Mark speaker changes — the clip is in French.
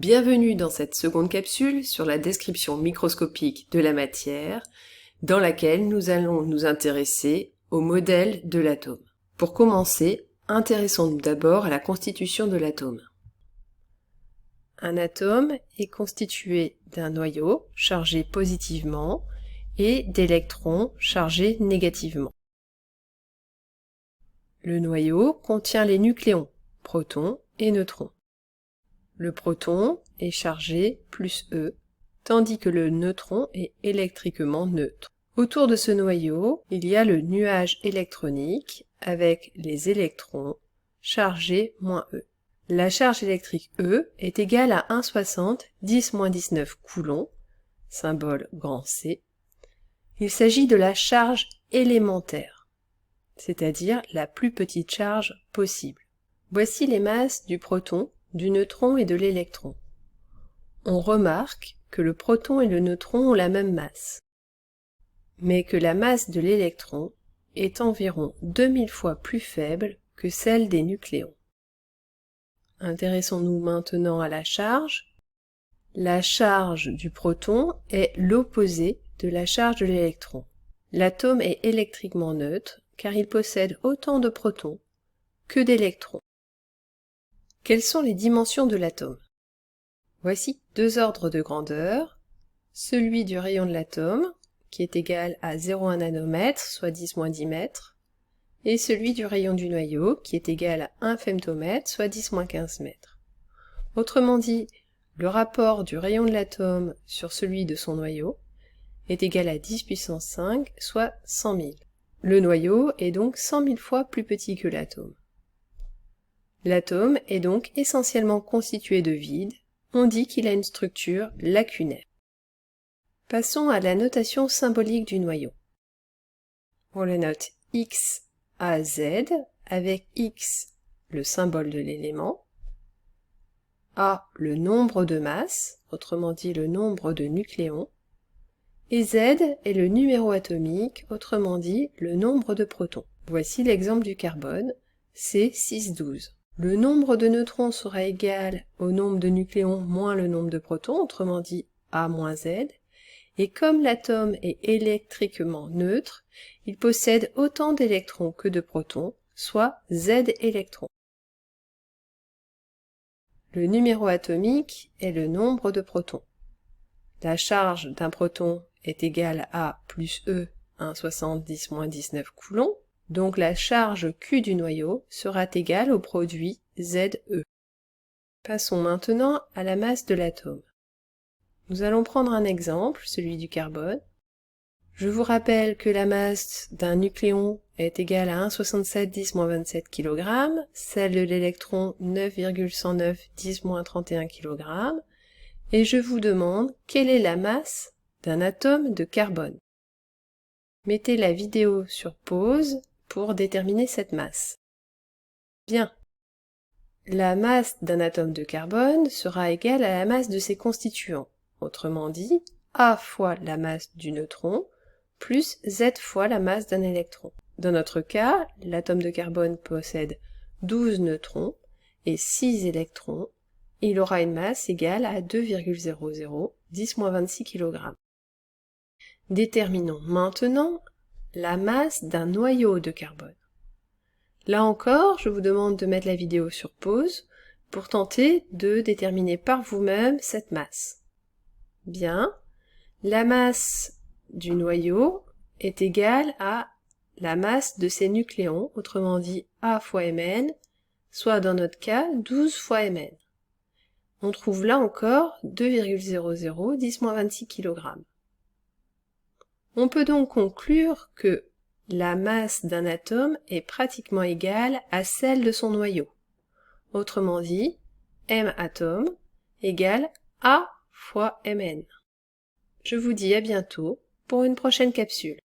Speaker 1: Bienvenue dans cette seconde capsule sur la description microscopique de la matière, dans laquelle nous allons nous intéresser au modèle de l'atome. Pour commencer, intéressons-nous d'abord à la constitution de l'atome. Un atome est constitué d'un noyau chargé positivement et d'électrons chargés négativement. Le noyau contient les nucléons, protons et neutrons. Le proton est chargé plus E, tandis que le neutron est électriquement neutre. Autour de ce noyau, il y a le nuage électronique avec les électrons chargés moins E. La charge électrique E est égale à 1,60 10-19 coulombs, symbole grand C. Il s'agit de la charge élémentaire, c'est-à-dire la plus petite charge possible. Voici les masses du proton, du neutron et de l'électron. On remarque que le proton et le neutron ont la même masse, mais que la masse de l'électron est environ 2000 fois plus faible que celle des nucléons. Intéressons-nous maintenant à la charge. La charge du proton est l'opposé de la charge de l'électron. L'atome est électriquement neutre car il possède autant de protons que d'électrons. Quelles sont les dimensions de l'atome? Voici deux ordres de grandeur. Celui du rayon de l'atome, qui est égal à 0,1 nanomètre, soit 10-10 mètres, et celui du rayon du noyau, qui est égal à 1 femtomètre, soit 10-15 mètres. Autrement dit, le rapport du rayon de l'atome sur celui de son noyau est égal à 10 puissance 5, soit 100 000. Le noyau est donc 100 000 fois plus petit que l'atome. L'atome est donc essentiellement constitué de vide. On dit qu'il a une structure lacunaire. Passons à la notation symbolique du noyau. On le note X, A, Z, avec X le symbole de l'élément, A le nombre de masses, autrement dit le nombre de nucléons, et Z est le numéro atomique, autrement dit le nombre de protons. Voici l'exemple du carbone, c'est 612. Le nombre de neutrons sera égal au nombre de nucléons moins le nombre de protons, autrement dit A moins Z, et comme l'atome est électriquement neutre, il possède autant d'électrons que de protons, soit Z électrons. Le numéro atomique est le nombre de protons. La charge d'un proton est égale à plus E, 1,60 10-19 coulombs, donc la charge Q du noyau sera égale au produit ZE. Passons maintenant à la masse de l'atome. Nous allons prendre un exemple, celui du carbone. Je vous rappelle que la masse d'un nucléon est égale à 1,67 10-27 kg, celle de l'électron 9,109 10-31 kg, et je vous demande quelle est la masse d'un atome de carbone. Mettez la vidéo sur pause pour déterminer cette masse. Bien. La masse d'un atome de carbone sera égale à la masse de ses constituants, autrement dit, A fois la masse du neutron, plus Z fois la masse d'un électron. Dans notre cas, l'atome de carbone possède 12 neutrons et 6 électrons, et il aura une masse égale à 2,00 10-26 kg. Déterminons maintenant la masse d'un noyau de carbone. Là encore, je vous demande de mettre la vidéo sur pause pour tenter de déterminer par vous-même cette masse. Bien, la masse du noyau est égale à la masse de ses nucléons, autrement dit A fois Mn, soit dans notre cas 12 fois Mn. On trouve là encore 2,00 10-26 kg. On peut donc conclure que la masse d'un atome est pratiquement égale à celle de son noyau. Autrement dit, M atome égale A fois Mn. Je vous dis à bientôt pour une prochaine capsule.